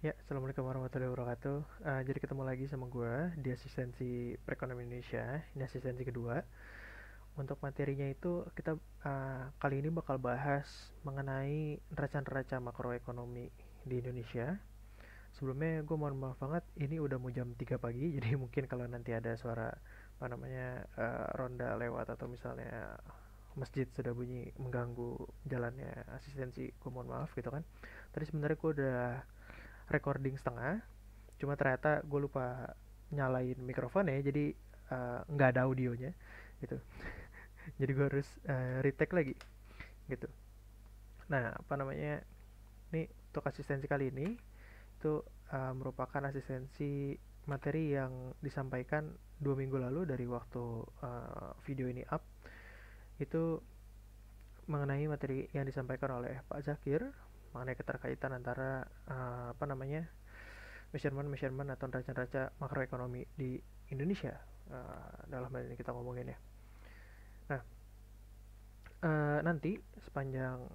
Ya, assalamualaikum warahmatullahi wabarakatuh. Jadi ketemu lagi sama gue di asistensi perekonomian Indonesia. Ini asistensi kedua. Untuk materinya itu kita kali ini bakal bahas mengenai neraca-neraca makroekonomi di Indonesia. Sebelumnya gue mohon maaf banget, ini udah mau jam 3 pagi, jadi mungkin kalau nanti ada suara apa namanya ronda lewat atau misalnya masjid sudah bunyi mengganggu jalannya asistensi, gue mohon maaf gitu kan. Tadi sebenarnya gue udah recording setengah, cuma ternyata gue lupa nyalain mikrofonnya, jadi nggak ada audionya gitu. Jadi gue harus retake lagi gitu. Nah, apa namanya, ini untuk asistensi kali ini itu merupakan asistensi materi yang disampaikan 2 minggu lalu dari waktu video ini up. Itu mengenai materi yang disampaikan oleh Pak Zakir mengenai keterkaitan antara apa namanya, measurement atau neraca-neraca makroekonomi di Indonesia, dalam hal ini kita ngomongin ya. Nah, nanti sepanjang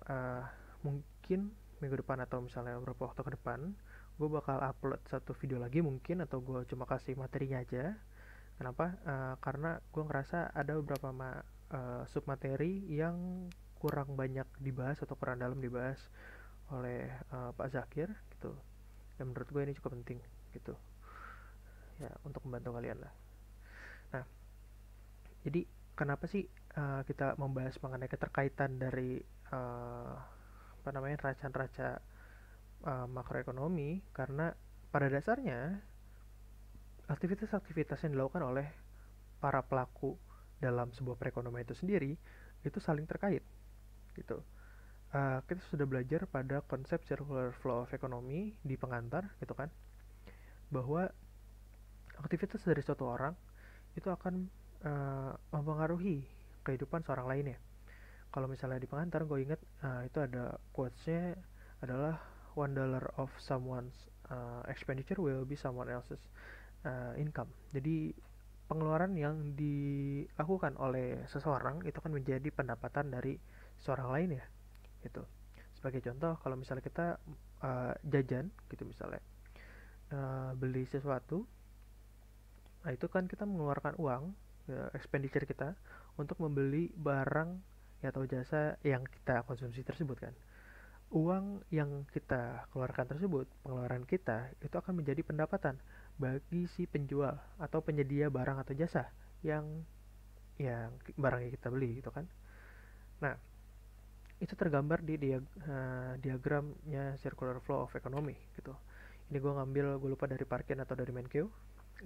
mungkin minggu depan atau misalnya beberapa waktu ke depan, gue bakal upload satu video lagi mungkin, atau gue cuma kasih materinya aja. Kenapa? Karena gue ngerasa ada beberapa submateri yang kurang banyak dibahas atau kurang dalam dibahas oleh Pak Zakir gitu. Dan menurut gue ini cukup penting gitu ya, untuk membantu kalian lah. Nah, jadi kenapa sih kita membahas mengenai keterkaitan dari apa namanya, neraca-neraca makroekonomi? Karena pada dasarnya aktivitas-aktivitas yang dilakukan oleh para pelaku dalam sebuah perekonomian itu sendiri itu saling terkait gitu. Kita sudah belajar pada konsep circular flow of economy di pengantar gitu kan, bahwa aktivitas dari suatu orang itu akan mempengaruhi kehidupan seorang lainnya. Kalau misalnya di pengantar gue inget itu ada quotesnya adalah $1 of someone's expenditure will be someone else's income. Jadi pengeluaran yang dilakukan oleh seseorang itu kan menjadi pendapatan dari seorang lain ya gitu. Sebagai contoh, kalau misalnya kita jajan gitu misalnya, beli sesuatu, nah itu kan kita mengeluarkan uang, ya, expenditure kita untuk membeli barang ya, atau jasa yang kita konsumsi tersebut kan. Uang yang kita keluarkan tersebut, pengeluaran kita itu akan menjadi pendapatan bagi si penjual atau penyedia barang atau jasa yang barang yang kita beli gitu kan. Nah, itu tergambar di diagramnya circular flow of economy gitu. Ini gue ngambil, gue lupa dari Parkin atau dari Menkeu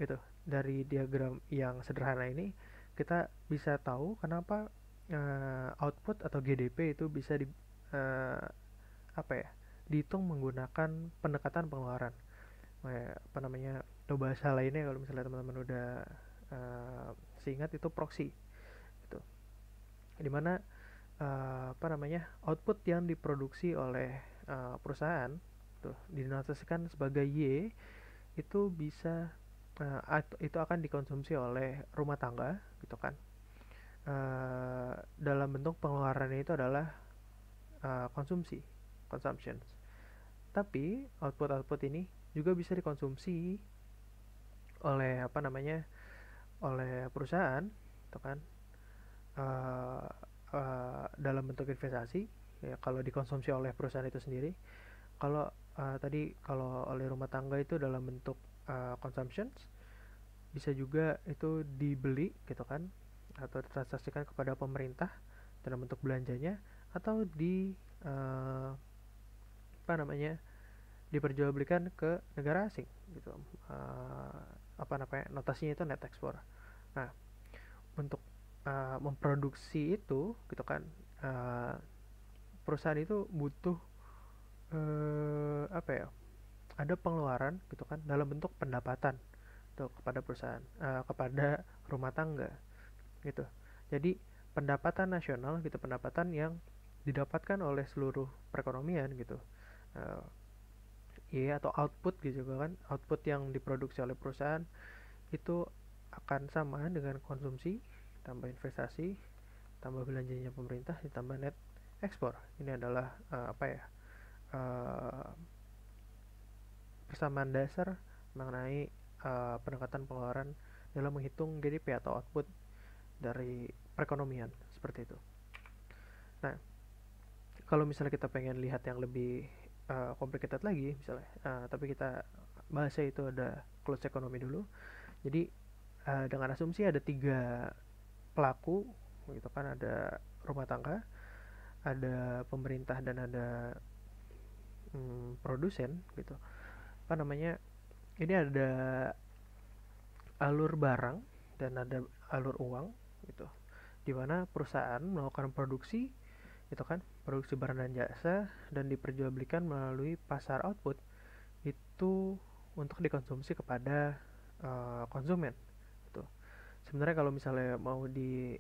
gitu. Dari diagram yang sederhana ini kita bisa tahu kenapa output atau GDP itu bisa uh, apa ya, dihitung menggunakan pendekatan pengeluaran. Apa namanya, atau bahasa lainnya kalau misalnya teman-teman udah seingat itu proxy gitu. Dimana apa namanya, output yang diproduksi oleh perusahaan tuh dinotasikan sebagai Y, itu bisa itu akan dikonsumsi oleh rumah tangga gitu kan. Dalam bentuk pengeluarannya itu adalah konsumsi, consumption. Tapi output-output ini juga bisa dikonsumsi oleh apa namanya, oleh perusahaan gitu kan, uh, dalam bentuk investasi ya, kalau dikonsumsi oleh perusahaan itu sendiri. Kalau tadi kalau oleh rumah tangga itu dalam bentuk consumption, bisa juga itu dibeli gitu kan, atau ditransaksikan kepada pemerintah dalam bentuk belanjanya, atau di apa namanya, diperjualbelikan ke negara asing gitu. uh, apa namanya, notasinya itu net export. Nah, untuk memproduksi itu gitu kan, uh, perusahaan itu butuh apa ya, ada pengeluaran gitu kan dalam bentuk pendapatan tuh kepada perusahaan, kepada rumah tangga gitu. Jadi pendapatan nasional gitu, pendapatan yang didapatkan oleh seluruh perekonomian gitu. uh, Iya, atau output gitu kan, output yang diproduksi oleh perusahaan itu akan sama dengan konsumsi tambah investasi tambah belanjanya pemerintah ditambah net ekspor. Ini adalah apa ya, uh, persamaan dasar mengenai pendekatan pengeluaran dalam menghitung GDP atau output dari perekonomian seperti itu. Nah, kalau misalnya kita pengen lihat yang lebih complicated lagi misalnya, tapi kita bahasnya itu ada close economy dulu. Jadi dengan asumsi ada 3 pelaku gitu kan, ada rumah tangga, ada pemerintah, dan ada produsen gitu. Apa namanya? Ini ada alur barang dan ada alur uang gitu. Dimana perusahaan melakukan produksi itu kan, produksi barang dan jasa, dan diperjualbelikan melalui pasar output itu untuk dikonsumsi kepada konsumen gitu. Sebenarnya kalau misalnya mau di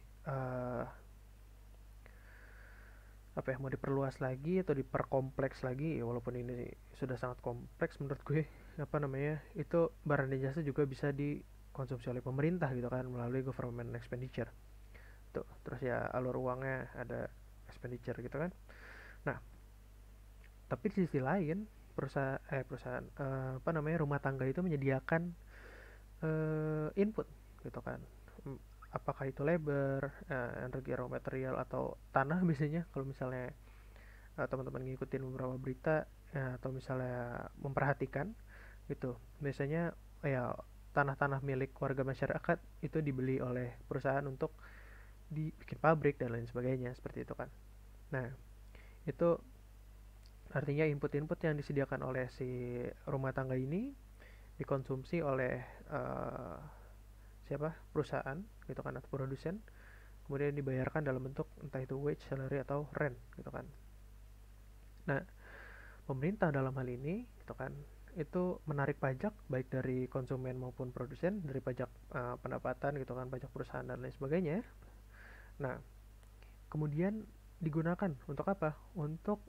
apa ya, mau diperluas lagi atau diperkompleks lagi, ya walaupun ini sudah sangat kompleks menurut gue, apa namanya, itu barang dan jasa juga bisa dikonsumsi oleh pemerintah gitu kan, melalui government expenditure tuh. Terus ya alur uangnya ada expenditure gitu kan. Nah, tapi di sisi lain perusahaan apa namanya, rumah tangga itu menyediakan input gitu kan. Apakah itu labor, energi, raw material, atau tanah biasanya kalau misalnya teman-teman ngikutin beberapa berita atau misalnya memperhatikan gitu. Biasanya ya tanah-tanah milik warga masyarakat itu dibeli oleh perusahaan untuk dibikin pabrik dan lain sebagainya seperti itu kan. Nah, itu artinya input-input yang disediakan oleh si rumah tangga ini dikonsumsi oleh uh, siapa, perusahaan gitu kan, atau produsen, kemudian dibayarkan dalam bentuk entah itu wage, salary, atau rent gitu kan. Nah, pemerintah dalam hal ini gitu kan, itu menarik pajak baik dari konsumen maupun produsen, dari pajak pendapatan gitu kan, pajak perusahaan dan lain sebagainya. Nah, kemudian digunakan untuk apa? Untuk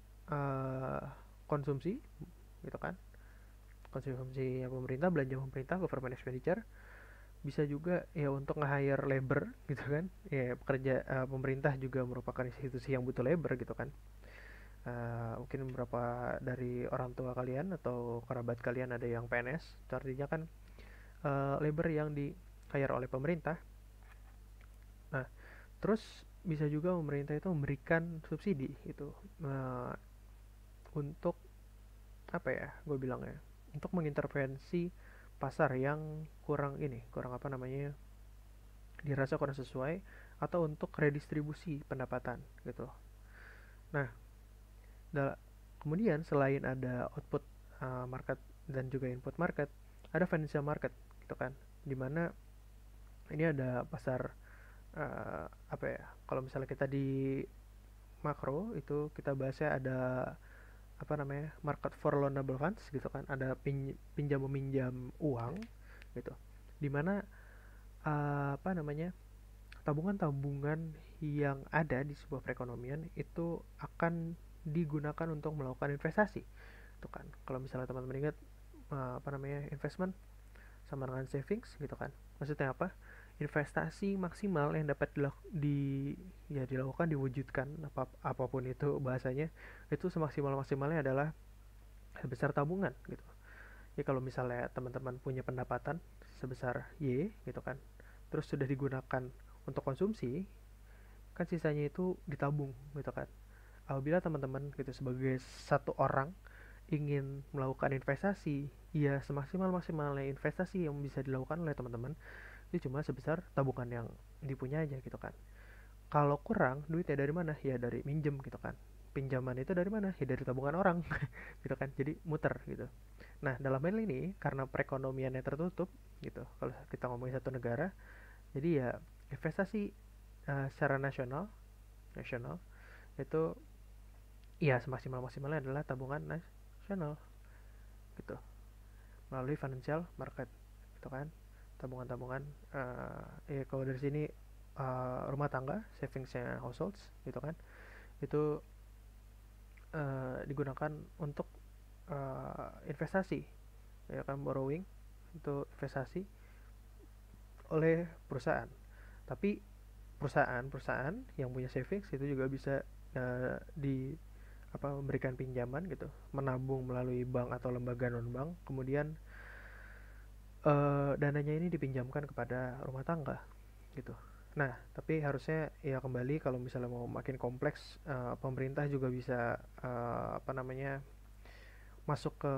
konsumsi gitu kan, konsumsi pemerintah, belanja pemerintah, government expenditure. Bisa juga ya untuk nge-hire labor gitu kan, ya pekerja. Pemerintah juga merupakan institusi yang butuh labor gitu kan. Mungkin beberapa dari orang tua kalian atau kerabat kalian ada yang PNS, itu artinya kan labor yang di-hire oleh pemerintah. Nah, terus bisa juga pemerintah itu memberikan subsidi gitu, untuk apa ya, gue bilangnya, untuk mengintervensi pasar yang kurang apa namanya, dirasa kurang sesuai, atau untuk redistribusi pendapatan gitu. Nah, kemudian selain ada output market dan juga input market, ada financial market gitu kan, dimana ini ada pasar apa ya, kalau misalnya kita di makro itu kita bahasnya ada apa namanya, market for loanable funds gitu kan, ada pinjam meminjam uang gitu, dimana apa namanya, tabungan-tabungan yang ada di sebuah perekonomian itu akan digunakan untuk melakukan investasi. Itu kan, kalau misalnya teman-teman ingat apa namanya, investment sama dengan savings gitu kan. Maksudnya apa? Investasi maksimal yang dapat dilakukan, diwujudkan, apapun itu bahasanya, itu semaksimal-maksimalnya adalah sebesar tabungan gitu. Ya kalau misalnya teman-teman punya pendapatan sebesar Y gitu kan, terus sudah digunakan untuk konsumsi, kan sisanya itu ditabung gitu kan. Apabila teman-teman gitu sebagai satu orang ingin melakukan investasi, ya semaksimal-maksimalnya investasi yang bisa dilakukan oleh teman-teman itu cuma sebesar tabungan yang dipunya aja gitu kan. Kalau kurang duitnya dari mana? Ya dari minjem gitu kan. Pinjaman itu dari mana? Ya dari tabungan orang gitu kan. Jadi muter gitu. Nah, dalam hal ini karena perekonomiannya tertutup gitu, kalau kita ngomongin satu negara, jadi ya investasi secara nasional nasional itu ya semaksimal maksimalnya adalah tabungan nasional gitu, melalui financial market gitu kan. Tabungan-tabungan ya kalau dari sini rumah tangga, savingsnya households gitu kan, itu digunakan untuk investasi ya kan, borrowing itu investasi oleh perusahaan. Tapi perusahaan-perusahaan yang punya savings itu juga bisa memberikan pinjaman gitu, menabung melalui bank atau lembaga non bank, kemudian dananya ini dipinjamkan kepada rumah tangga gitu. Nah, tapi harusnya ya kembali kalau misalnya mau makin kompleks, pemerintah juga bisa masuk ke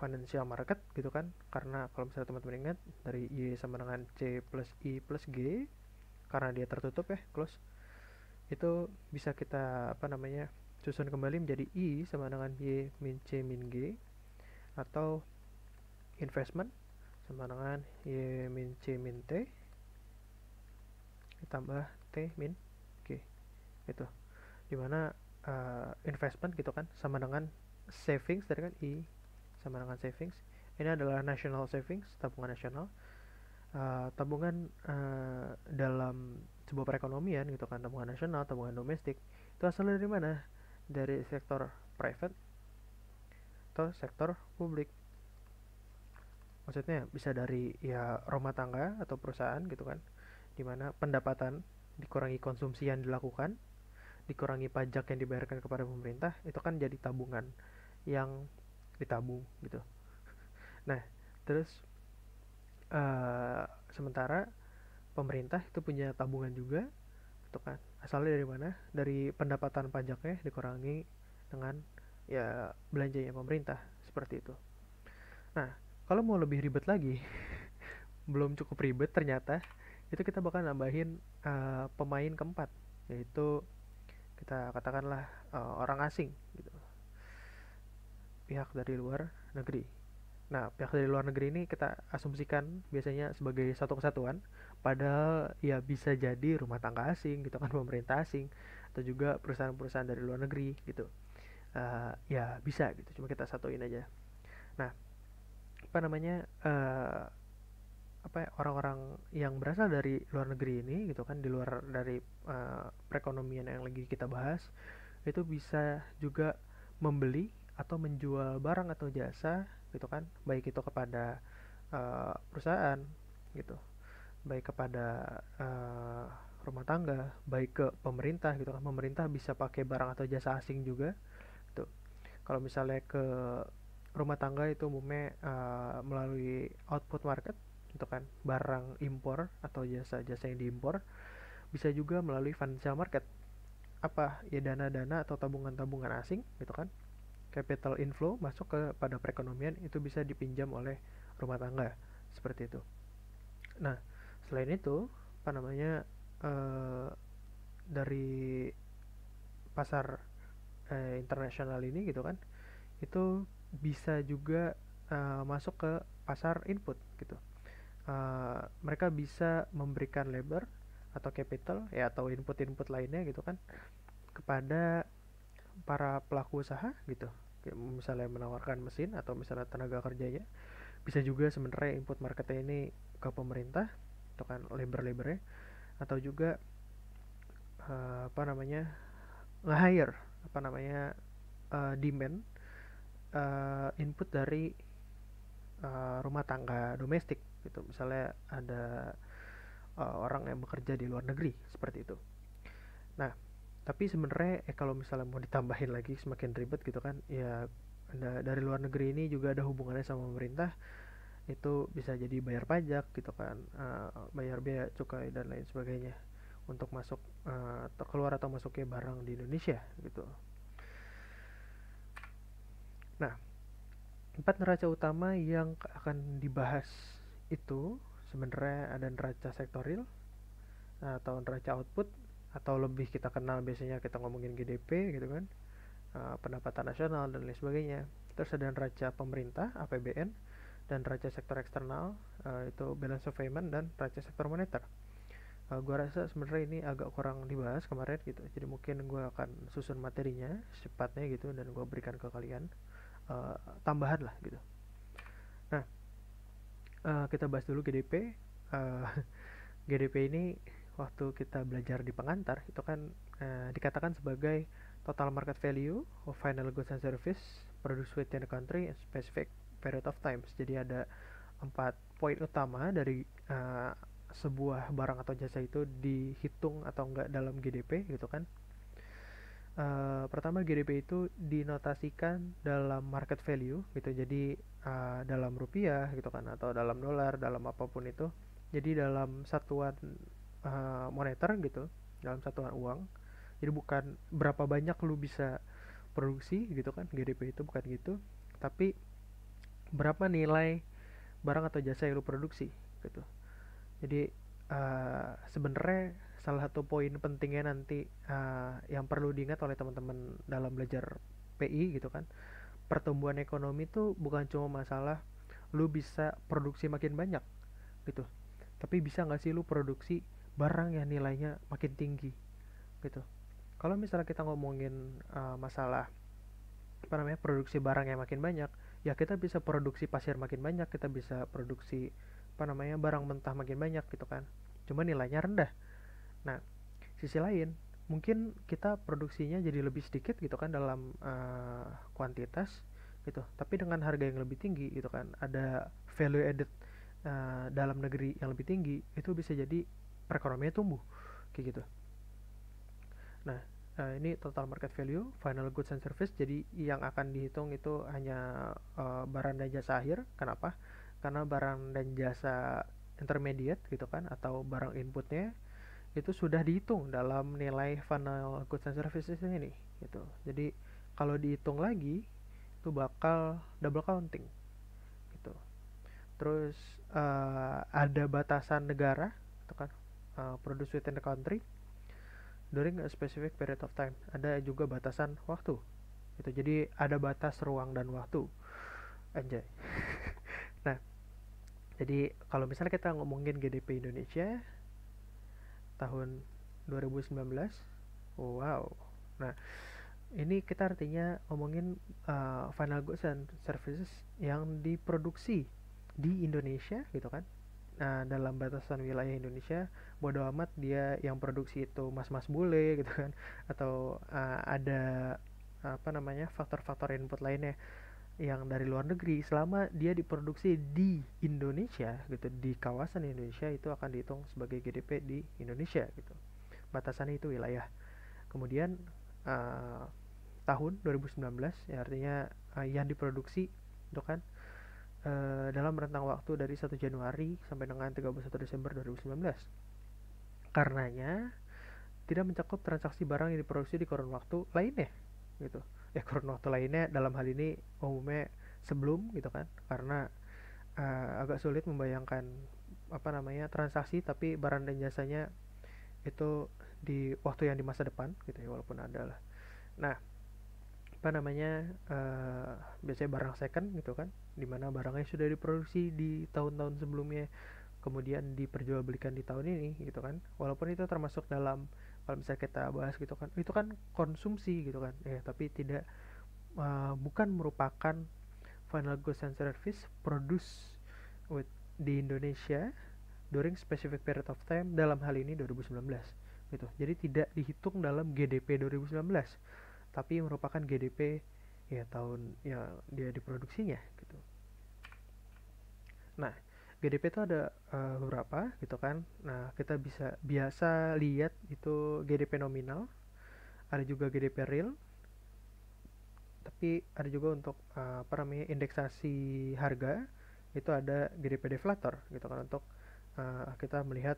financial market gitu kan, karena kalau misalnya teman-teman ingat dari Y sama dengan C plus I plus G, karena dia tertutup ya, close, itu bisa kita susun kembali menjadi I sama dengan Y min C min G, atau investment sama dengan Y min C min T ditambah T min G, itu dimana investment gitu kan sama dengan savings, tadi kan I sama dengan savings, ini adalah national savings, tabungan nasional. Tabungan dalam sebuah perekonomian gitu kan, tabungan nasional, tabungan domestik, itu asalnya dari mana? Dari sektor private atau sektor publik. Maksudnya bisa dari ya rumah tangga atau perusahaan gitu kan, dimana pendapatan dikurangi konsumsi yang dilakukan, dikurangi pajak yang dibayarkan kepada pemerintah, itu kan jadi tabungan yang ditabung gitu. Nah, terus sementara pemerintah itu punya tabungan juga itu kan, asalnya dari mana? Dari pendapatan pajaknya dikurangi dengan ya belanjanya pemerintah, seperti itu. Nah, kalau mau lebih ribet lagi, belum cukup ribet ternyata, itu kita bakal nambahin pemain keempat, yaitu kita katakanlah orang asing gitu, pihak dari luar negeri. Nah, pihak dari luar negeri ini kita asumsikan biasanya sebagai satu kesatuan, padahal ya bisa jadi rumah tangga asing gitu kan, pemerintah asing, atau juga perusahaan-perusahaan dari luar negeri gitu. Ya bisa gitu, cuma kita satuin aja. Nah, apa namanya orang-orang yang berasal dari luar negeri ini gitu kan, di luar dari perekonomian yang lagi kita bahas, itu bisa juga membeli atau menjual barang atau jasa gitu kan, baik itu kepada perusahaan gitu, baik kepada rumah tangga, baik ke pemerintah gitu kan. Pemerintah bisa pakai barang atau jasa asing juga gitu. Kalau misalnya ke rumah tangga itu umumnya melalui output market gitu kan, barang impor atau jasa-jasa yang diimpor. Bisa juga melalui financial market, apa ya, dana-dana atau tabungan-tabungan asing gitu kan, capital inflow masuk ke pada perekonomian, itu bisa dipinjam oleh rumah tangga, seperti itu. Nah, selain itu eh, dari pasar internasional ini gitu kan, itu bisa juga masuk ke pasar input gitu. Mereka bisa memberikan labor atau capital ya, atau input-input lainnya gitu kan, kepada para pelaku usaha gitu. Kayak misalnya menawarkan mesin atau misalnya tenaga kerjanya. Bisa juga sebenarnya input marketnya ini ke pemerintah itu kan, labor-labornya, atau juga nge-hire demand input dari rumah tangga domestik gitu. Misalnya ada orang yang bekerja di luar negeri, seperti itu. Nah, tapi sebenarnya kalau misalnya mau ditambahin lagi semakin ribet gitu kan ya, dari luar negeri ini juga ada hubungannya sama pemerintah. Itu bisa jadi bayar pajak gitu kan, bayar bea cukai dan lain sebagainya, untuk masuk keluar atau masuknya barang di Indonesia gitu. Nah, empat neraca utama yang akan dibahas itu sebenarnya ada neraca sektor real atau neraca output, atau lebih kita kenal biasanya kita ngomongin GDP gitu kan, pendapatan nasional dan lain sebagainya. Terus ada neraca pemerintah APBN, dan neraca sektor eksternal itu balance of payment, dan neraca sektor moneter. Gua rasa sebenarnya ini agak kurang dibahas kemarin gitu, jadi mungkin gue akan susun materinya secepatnya gitu dan gue berikan ke kalian tambahan lah gitu. Nah, kita bahas dulu GDP. GDP ini waktu kita belajar di pengantar itu kan dikatakan sebagai total market value of final goods and service produced within a country in specific period of times. Jadi ada 4 poin utama dari sebuah barang atau jasa itu dihitung atau enggak dalam GDP gitu kan. pertama GDP itu dinotasikan dalam market value gitu. Jadi dalam rupiah gitu kan, atau dalam dolar, dalam apapun itu. Jadi dalam satuan moneter gitu, dalam satuan uang. Jadi bukan berapa banyak lu bisa produksi gitu kan, GDP itu bukan gitu, tapi berapa nilai barang atau jasa yang lu produksi gitu. Jadi sebenarnya salah satu poin pentingnya nanti yang perlu diingat oleh teman-teman dalam belajar PI gitu kan, pertumbuhan ekonomi itu bukan cuma masalah lu bisa produksi makin banyak gitu, tapi bisa nggak sih lu produksi barang yang nilainya makin tinggi gitu. Kalau misalnya kita ngomongin masalah apa namanya, produksi barang yang makin banyak, ya kita bisa produksi pasir makin banyak, kita bisa produksi apa namanya, barang mentah makin banyak gitu kan, cuma nilainya rendah. Nah, sisi lain mungkin kita produksinya jadi lebih sedikit gitu kan dalam kuantitas gitu, tapi dengan harga yang lebih tinggi gitu kan, ada value added dalam negeri yang lebih tinggi, itu bisa jadi perekonomiannya tumbuh kayak gitu. Nah, ini total market value, final goods and service. Jadi yang akan dihitung itu hanya barang dan jasa akhir. Kenapa? Karena barang dan jasa intermediate gitu kan, atau barang inputnya itu sudah dihitung dalam nilai final goods and services ini gitu. Jadi kalau dihitung lagi itu bakal double counting gitu. Terus ada batasan negara gitu kan, produce within the country during a specific period of time. Ada juga batasan waktu gitu. Jadi ada batas ruang dan waktu, anjay. Nah, jadi kalau misalnya kita ngomongin GDP Indonesia tahun 2019, wow. Nah, ini kita artinya ngomongin final goods and services yang diproduksi di Indonesia gitu kan. Nah, dalam batasan wilayah Indonesia, bodo amat dia yang produksi itu mas-mas bule gitu kan, atau ada apa namanya, faktor-faktor input lainnya yang dari luar negeri, selama dia diproduksi di Indonesia gitu, di kawasan Indonesia, itu akan dihitung sebagai GDP di Indonesia gitu. Batasannya itu wilayah. Kemudian uh, tahun 2019 ya, artinya yang diproduksi itu kan dalam rentang waktu dari 1 Januari sampai dengan 31 Desember 2019. Karenanya tidak mencakup transaksi barang yang diproduksi di kurun waktu lainnya gitu. Kurun waktu lainnya dalam hal ini umumnya sebelum gitu kan, karena agak sulit membayangkan apa namanya, transaksi tapi barang dan jasanya itu di waktu yang di masa depan gitu ya, walaupun ada lah. Nah, apa namanya, biasanya barang second gitu kan, dimana barangnya sudah diproduksi di tahun-tahun sebelumnya, kemudian diperjualbelikan di tahun ini gitu kan, walaupun itu termasuk dalam, kalau misalnya kita bahas gitu kan, itu kan konsumsi gitu kan ya, tapi tidak bukan merupakan final goods and service produce with di Indonesia during specific period of time, dalam hal ini 2019 gitu. Jadi tidak dihitung dalam GDP 2019, tapi merupakan GDP ya tahun yang dia diproduksinya gitu. Nah, GDP itu ada beberapa gitu kan. Nah, kita bisa biasa lihat itu GDP nominal, ada juga GDP real, tapi ada juga untuk apa namanya, indeksasi harga, itu ada GDP deflator gitu kan, untuk kita melihat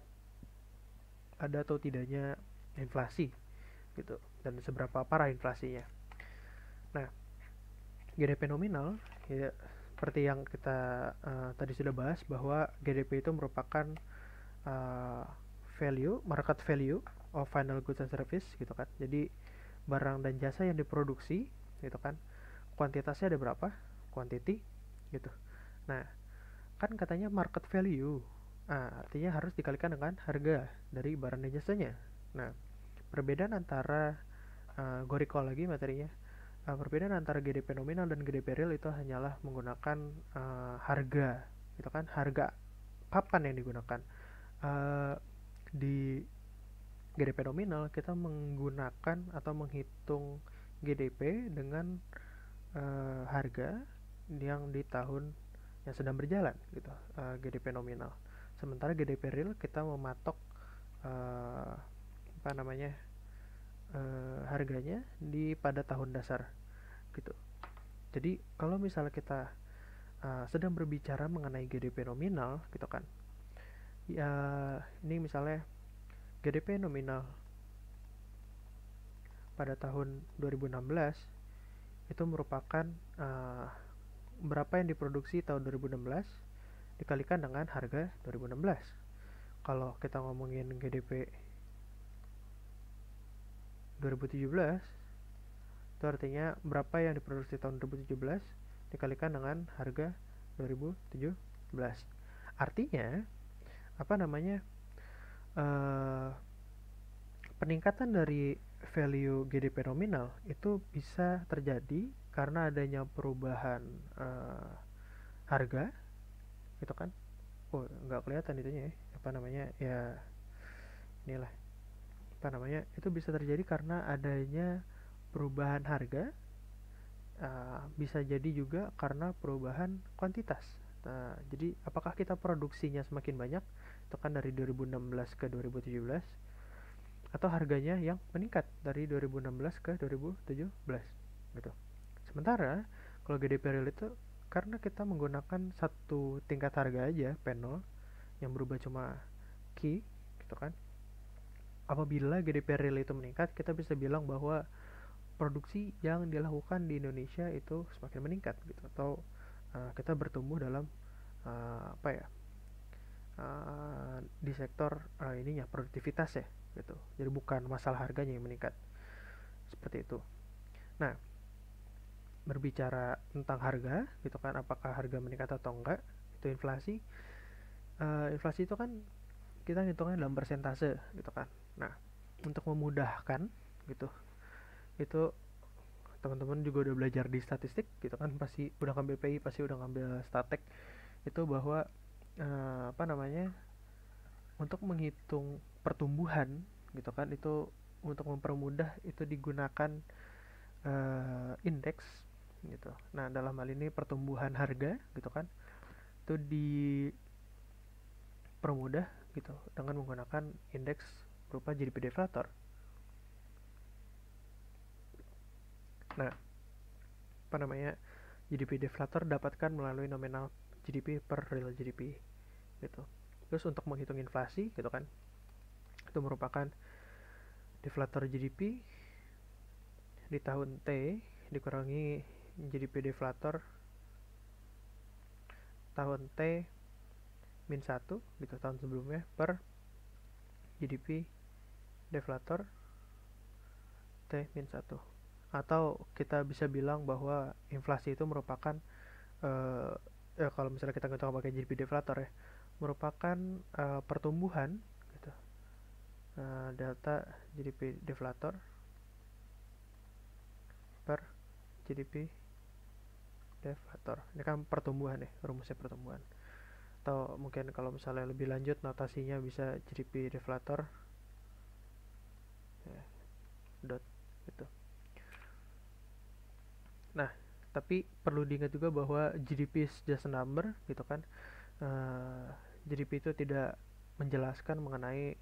ada atau tidaknya inflasi gitu, dan seberapa parah inflasinya. Nah, GDP nominal ya, seperti yang kita tadi sudah bahas, bahwa GDP itu merupakan uh, market value of final goods and service gitu kan. Jadi barang dan jasa yang diproduksi gitu kan, kuantitasnya ada berapa, quantity gitu. Nah, kan katanya market value, artinya harus dikalikan dengan harga dari barang dan jasanya. Nah, perbedaan antara gue recall lagi materinya, perbedaan antara GDP nominal dan GDP real itu hanyalah menggunakan harga gitu kan, harga papan yang digunakan. Di GDP nominal kita menggunakan atau menghitung GDP dengan harga yang di tahun yang sedang berjalan gitu, GDP nominal. Sementara GDP real kita mematok apa namanya, harganya pada tahun dasar gitu. Jadi kalau misalnya kita sedang berbicara mengenai GDP nominal gitu kan, ya ini misalnya GDP nominal pada tahun 2016 itu merupakan berapa yang diproduksi tahun 2016 dikalikan dengan harga 2016. Kalau kita ngomongin GDP 2017, itu artinya berapa yang diproduksi tahun 2017 dikalikan dengan harga 2017. Artinya apa namanya, peningkatan dari value GDP nominal itu bisa terjadi karena adanya perubahan harga gitu kan. Oh, nggak kelihatan itunya ya, apa namanya ya, inilah apa namanya, itu bisa terjadi karena adanya perubahan harga, bisa jadi juga karena perubahan kuantitas. Nah, jadi apakah kita produksinya semakin banyak itu kan dari 2016 ke 2017, atau harganya yang meningkat dari 2016 ke 2017 gitu. Sementara kalau GDP real itu karena kita menggunakan satu tingkat harga aja, P0, yang berubah cuma Q gitu kan. Apabila GDP real itu meningkat, kita bisa bilang bahwa produksi yang dilakukan di Indonesia itu semakin meningkat gitu, atau kita bertumbuh dalam apa ya, di sektor ininya produktivitas ya gitu. Jadi bukan masalah harganya yang meningkat seperti itu. Nah, berbicara tentang harga gitu kan, apakah harga meningkat atau enggak, itu inflasi. Inflasi itu kan kita ngitungnya dalam persentase gitu kan. Nah, untuk memudahkan gitu, itu teman-teman juga udah belajar di statistik gitu kan, pasti udah ngambil PI, pasti udah ngambil statek, itu bahwa apa namanya, untuk menghitung pertumbuhan gitu kan, itu untuk mempermudah itu digunakan indeks gitu. Nah, dalam hal ini pertumbuhan harga gitu kan, itu dipermudah gitu dengan menggunakan indeks berupa GDP deflator. Nah, apa namanya, GDP deflator dapatkan melalui nominal GDP per real GDP gitu. Terus untuk menghitung inflasi gitu kan, itu merupakan deflator GDP di tahun T dikurangi GDP deflator tahun T min 1 gitu, tahun sebelumnya, per GDP deflator T min 1. Atau kita bisa bilang bahwa inflasi itu merupakan ya kalau misalnya kita ngitung pakai GDP deflator ya, merupakan pertumbuhan gitu, delta GDP deflator per GDP deflator. Ini kan pertumbuhan ya, rumusnya pertumbuhan. Atau mungkin kalau misalnya lebih lanjut notasinya bisa GDP deflator ya, dot gitu. Nah, tapi perlu diingat juga bahwa GDP is just a number gitu kan. GDP itu tidak menjelaskan mengenai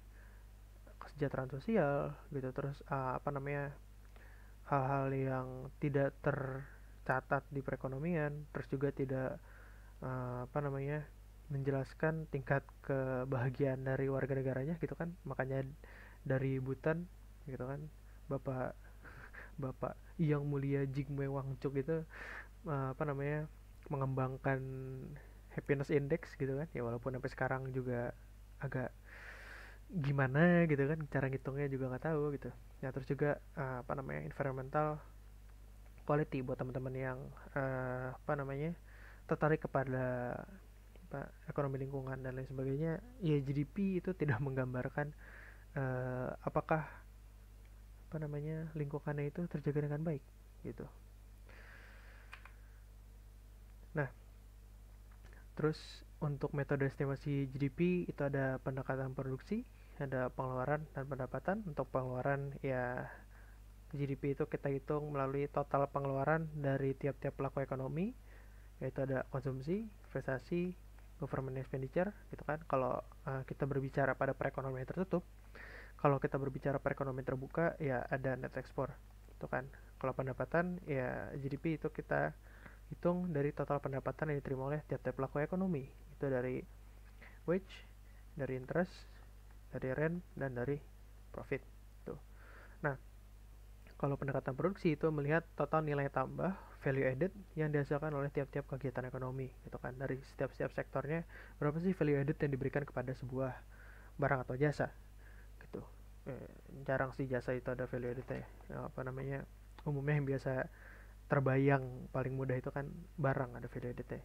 kesejahteraan sosial gitu, terus apa namanya, hal-hal yang tidak tercatat di perekonomian, terus juga tidak apa namanya, menjelaskan tingkat kebahagiaan dari warga negaranya gitu kan. Makanya dari Butan gitu kan, bapak bapak yang mulia Jigme Wangchuk itu apa namanya, mengembangkan happiness index gitu kan ya, walaupun sampai sekarang juga agak gimana gitu kan, cara ngitungnya juga nggak tahu gitu ya. Terus juga apa namanya, environmental quality buat teman-teman yang apa namanya, tertarik kepada ekonomi lingkungan dan lain sebagainya ya. GDP itu tidak menggambarkan apakah apa namanya, lingkungannya itu terjaga dengan baik gitu. Nah, terus untuk metode estimasi GDP itu ada pendekatan produksi, ada pengeluaran dan pendapatan. Untuk pengeluaran ya, GDP itu kita hitung melalui total pengeluaran dari tiap-tiap pelaku ekonomi, yaitu ada konsumsi, investasi, government expenditure gitu kan. Kalau kita berbicara pada perekonomian tertutup, Kalau kita berbicara perekonomian terbuka, ya ada net export, itu kan. Kalau pendapatan, ya GDP itu kita hitung dari total pendapatan yang diterima oleh tiap-tiap pelaku ekonomi. Itu dari wage, dari interest, dari rent, dan dari profit. Tuh. Nah, kalau pendekatan produksi itu melihat total nilai tambah value added yang dihasilkan oleh tiap-tiap kegiatan ekonomi, gitu kan. Dari setiap sektornya, berapa sih value added yang diberikan kepada sebuah barang atau jasa, gitu. Jarang sih jasa itu ada value added-nya. Apa namanya? Umumnya yang biasa terbayang paling mudah itu kan barang ada value added-nya,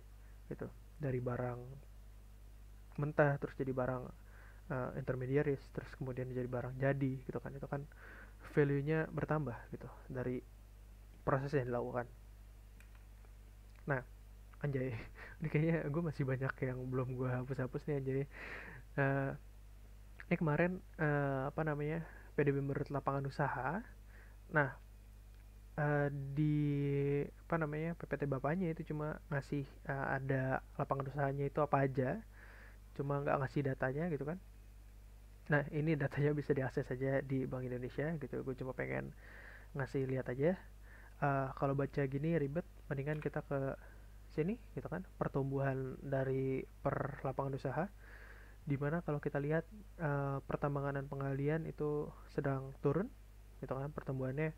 gitu. Dari barang mentah terus jadi barang intermediaries, terus kemudian jadi barang jadi, gitu kan. Itu kan value-nya bertambah gitu dari proses yang dilakukan. Nah, anjay, ini kayaknya gue masih banyak yang belum gue hapus-hapus nih anjay. uh, ini kemarin apa namanya, PDB menurut lapangan usaha. Nah, di apa namanya, PPT bapaknya itu cuma ngasih ada lapangan usahanya itu apa aja, cuma nggak ngasih datanya gitu kan. Nah, ini datanya bisa diakses aja di Bank Indonesia gitu. Gue cuma pengen ngasih lihat aja. Kalau baca gini ribet, mendingan kita ke sini gitu kan, pertumbuhan dari per lapangan usaha, dimana kalau kita lihat pertambangan dan penggalian itu sedang turun gitu kan pertumbuhannya.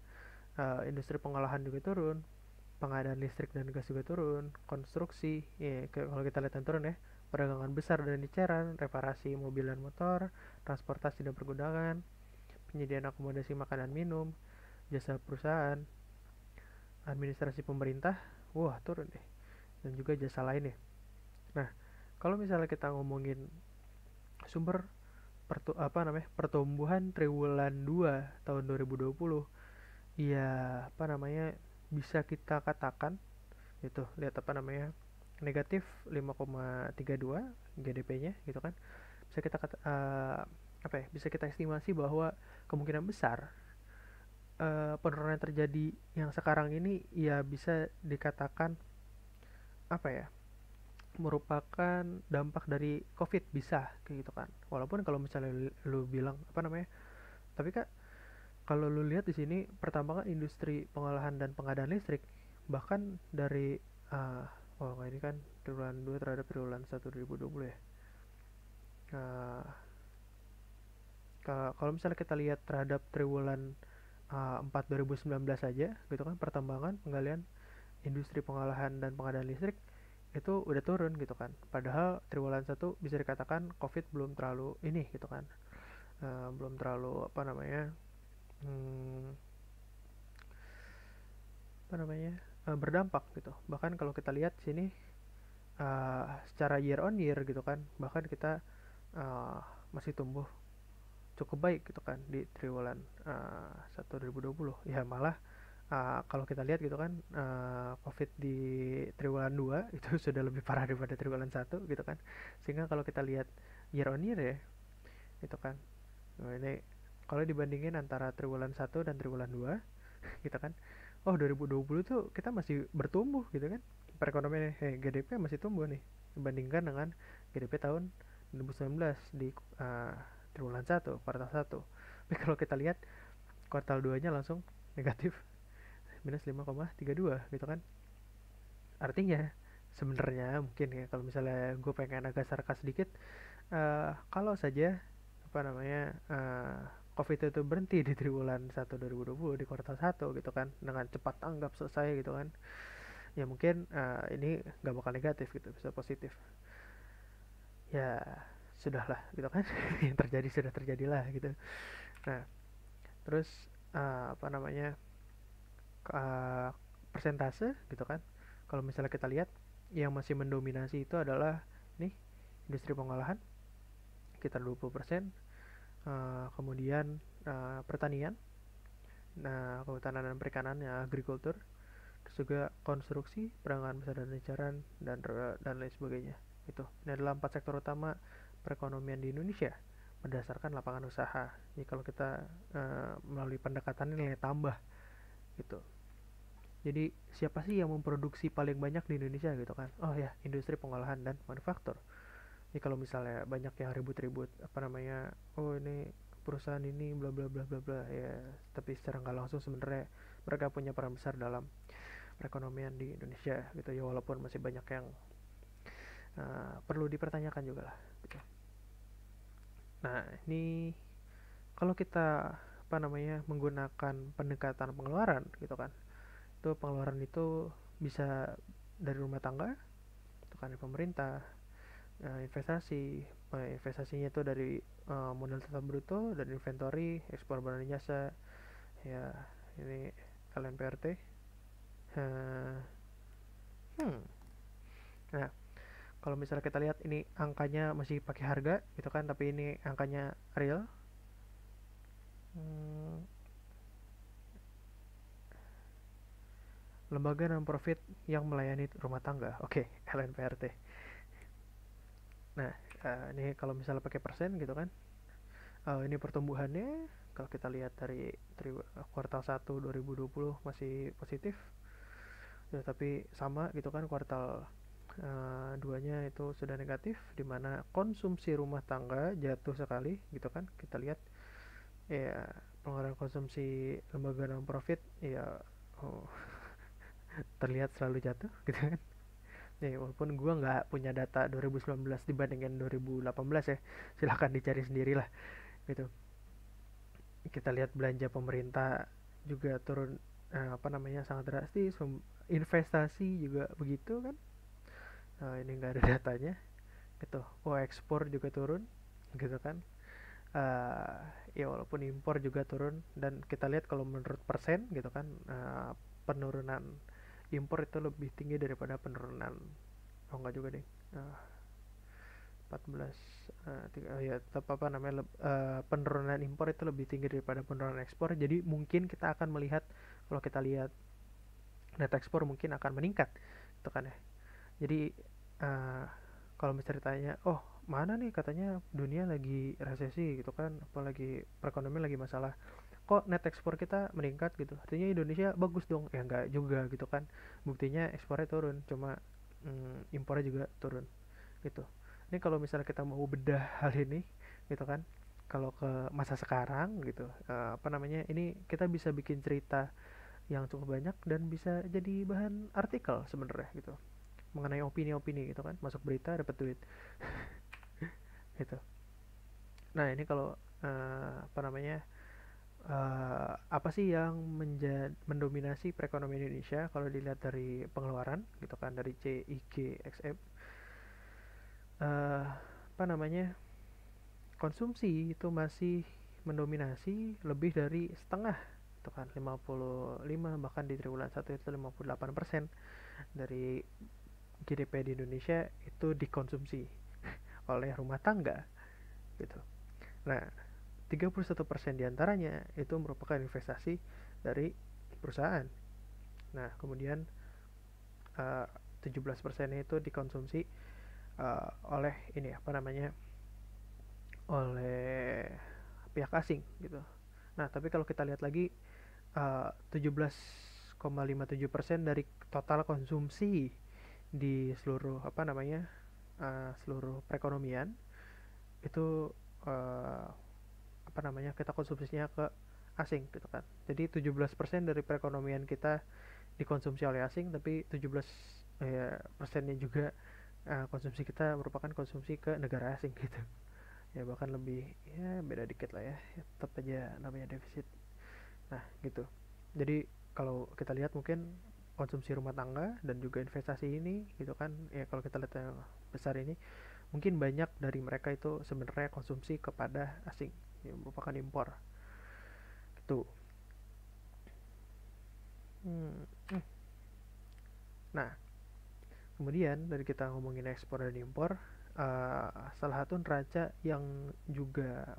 Industri pengolahan juga turun, pengadaan listrik dan gas juga turun, konstruksi ya, kalau kita lihat yang turun ya, perdagangan besar dan eceran, reparasi mobil dan motor, transportasi dan pergudangan, penyediaan akomodasi makanan minum, jasa perusahaan, administrasi pemerintah, wah turun deh, dan juga jasa lainnya. Nah, kalau misalnya kita ngomongin sumber apa namanya, pertumbuhan triwulan 2 tahun 2020, ya apa namanya, bisa kita katakan itu, lihat apa namanya, negatif 5,32 GDP-nya gitu kan. Bisa kita apa ya, bisa kita estimasi bahwa kemungkinan besar penurunan yang terjadi yang sekarang ini ya bisa dikatakan apa ya, merupakan dampak dari COVID, bisa kayak gitu kan. Walaupun kalau misalnya lu bilang apa namanya, tapi kak kalau lu lihat di sini pertambangan, industri pengolahan dan pengadaan listrik, bahkan dari uh, oh ini kan triwulan 2 terhadap triwulan 1 2020 ya. Uh, kalau misalnya kita lihat terhadap triwulan 4 2019 saja gitu kan, pertambangan, penggalian, industri pengolahan dan pengadaan listrik itu udah turun gitu kan. Padahal triwulan 1 bisa dikatakan COVID belum terlalu ini gitu kan. Belum terlalu apa namanya, hmm, apa namanya, berdampak gitu. Bahkan kalau kita lihat sini secara year on year gitu kan, bahkan kita uh, masih tumbuh cukup baik gitu kan di triwulan 1 2020 ya. Malah kalau kita lihat gitu kan, COVID di triwulan 2 itu sudah lebih parah daripada triwulan 1 gitu kan. Sehingga kalau kita lihat year on year ya gitu kan, nah, ini kalau dibandingin antara triwulan 1 dan triwulan 2 gitu kan, oh 2020 tuh kita masih bertumbuh gitu kan, perekonomian GDP masih tumbuh nih dibandingkan dengan GDP tahun 2019 di triwulan 1 kuartal 1. Tapi kalau kita lihat kuartal 2 nya langsung negatif, minus 5,32 gitu kan. Artinya sebenarnya mungkin ya, kalau misalnya gue pengen agak sarkas sedikit, kalau saja apa namanya, COVID itu berhenti di triwulan 1 2020 di kuartal 1 gitu kan, dengan cepat tanggap selesai gitu kan, ya mungkin ini nggak bakal negatif gitu, bisa positif. Ya sudahlah gitu kan. Yang terjadi sudah terjadilah gitu. Nah, terus apa namanya, uh, persentase gitu kan, kalau misalnya kita lihat yang masih mendominasi itu adalah nih industri pengolahan sekitar 20%, kemudian pertanian, nah kehutanan dan perikanan ya agriculture, terus juga konstruksi, perdagangan besar dan eceran, dan lain sebagainya. Itu ini adalah 4 sektor utama perekonomian di Indonesia berdasarkan lapangan usaha. Jadi kalau kita melalui pendekatan nilai tambah gitu, jadi siapa sih yang memproduksi paling banyak di Indonesia gitu kan, oh ya industri pengolahan dan manufaktur. Jadi kalau misalnya banyak yang ribut-ribut apa namanya, oh ini perusahaan ini bla bla bla bla bla ya, tapi secara nggak langsung sebenarnya mereka punya peran besar dalam perekonomian di Indonesia gitu ya, walaupun masih banyak yang perlu dipertanyakan juga lah gitu. Nah, ini kalau kita menggunakan pendekatan pengeluaran gitu kan, itu pengeluaran itu bisa dari rumah tangga, itu kan dari pemerintah, investasi, investasinya itu dari modal tetap bruto dan inventory, ekspor barang dan jasa, ya ini LNPRT. Uh, hmm. Nah, kalau misalnya kita lihat ini angkanya masih pakai harga gitu kan, tapi ini angkanya real. Hmm, lembaga non profit yang melayani rumah tangga, oke, LNPRT. Nah, ini kalau misalnya pakai persen gitu kan, ini pertumbuhannya kalau kita lihat dari kuartal 1 2020 masih positif ya, tapi sama gitu kan kuartal duanya itu sudah negatif, di mana konsumsi rumah tangga jatuh sekali gitu kan. Kita lihat ya, pengeluaran konsumsi lembaga non profit ya, oh, terlihat selalu jatuh gitu kan. Ya, walaupun gua nggak punya data 2019 dibandingkan 2018 ya, silahkan dicari sendirilah gitu. Kita lihat belanja pemerintah juga turun sangat drastis, investasi juga begitu kan. Ini nggak ada datanya gitu. Oh, ekspor juga turun gitu kan. uh, ya walaupun impor juga turun, dan kita lihat kalau menurut persen gitu kan, penurunan impor itu lebih tinggi daripada penurunan, oh enggak juga deh, 14 ya tetap penurunan impor itu lebih tinggi daripada penurunan ekspor. Jadi mungkin kita akan melihat, kalau kita lihat net ekspor mungkin akan meningkat itu kan ya. Jadi uh, kalau misalnya ditanya, oh mana nih katanya dunia lagi resesi gitu kan, apalagi perekonomian lagi masalah, kok net ekspor kita meningkat gitu, artinya Indonesia bagus dong. Ya enggak juga gitu kan, buktinya ekspornya turun, cuma impornya juga turun gitu. Ini kalau misalnya kita mau bedah hal ini gitu kan, kalau ke masa sekarang gitu, ini kita bisa bikin cerita yang cukup banyak dan bisa jadi bahan artikel sebenarnya gitu, mengenai opini-opini gitu kan, masuk berita dapat duit gitu. Nah, ini kalau apa sih yang mendominasi perekonomian Indonesia kalau dilihat dari pengeluaran gitu kan, dari CIGXM, uh, apa namanya konsumsi itu masih mendominasi lebih dari setengah itu kan, 55, bahkan di triwulan 1 itu 58% dari GDP di Indonesia itu dikonsumsi oleh rumah tangga gitu. Nah, 31% diantaranya itu merupakan investasi dari perusahaan. Nah, kemudian 17% itu dikonsumsi oleh oleh pihak asing gitu. Nah, tapi kalau kita lihat lagi, 17,57% dari total konsumsi di seluruh seluruh perekonomian itu kita konsumsinya ke asing gitu kan. Jadi 17% dari perekonomian kita dikonsumsi oleh asing, tapi 17 persennya juga konsumsi kita merupakan konsumsi ke negara asing gitu. Ya bahkan lebih, ya beda dikit lah ya, tetap aja namanya defisit. Nah gitu. Jadi kalau kita lihat mungkin konsumsi rumah tangga dan juga investasi ini gitu kan, ya kalau kita lihat yang besar ini, mungkin banyak dari mereka itu sebenarnya konsumsi kepada asing, yang merupakan impor gitu. hmm. Nah, kemudian dari kita ngomongin ekspor dan impor, salah satu neraca yang juga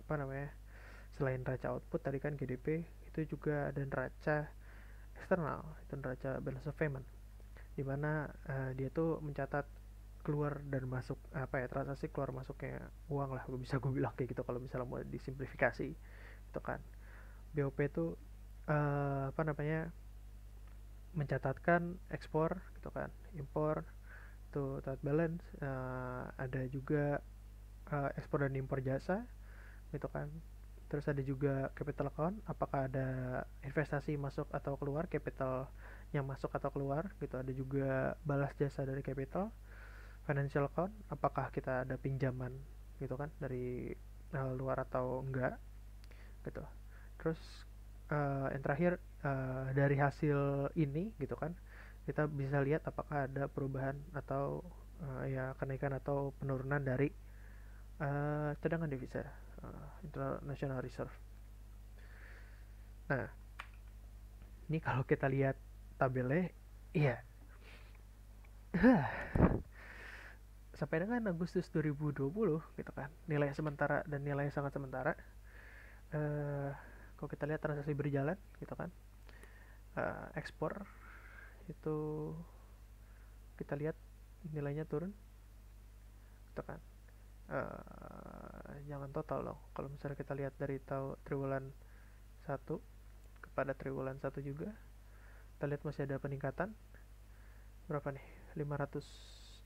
selain neraca output tadi kan GDP, itu juga ada neraca eksternal, itu neraca balance of payment, di mana dia tuh mencatat keluar dan masuk transaksi keluar masuknya uang lah, bisa gue bilang kayak gitu kalau misalnya mau disimplifikasi itu kan. BOP itu mencatatkan ekspor gitu kan, impor itu trade balance, ada juga ekspor dan impor jasa gitu kan, Terus ada juga capital account, apakah ada investasi masuk atau keluar, capital yang masuk atau keluar gitu. Ada juga balas jasa dari capital. Financial account, apakah kita ada pinjaman gitu kan dari luar atau enggak gitu. Terus yang terakhir, dari hasil ini gitu kan, kita bisa lihat apakah ada perubahan atau ya kenaikan atau penurunan dari cadangan devisa, international reserve. Nah, ini kalau kita lihat tabelnya, iya, sampai dengan Agustus 2020 gitu kan, nilai sementara dan nilai sangat sementara. Kalau kita lihat transaksi berjalan gitu kan, ekspor itu kita lihat nilainya turun gitu kan. Jangan total dong, kalau misalnya kita lihat dari triwulan 1 kepada triwulan 1 juga, kita lihat masih ada peningkatan. Berapa nih, 500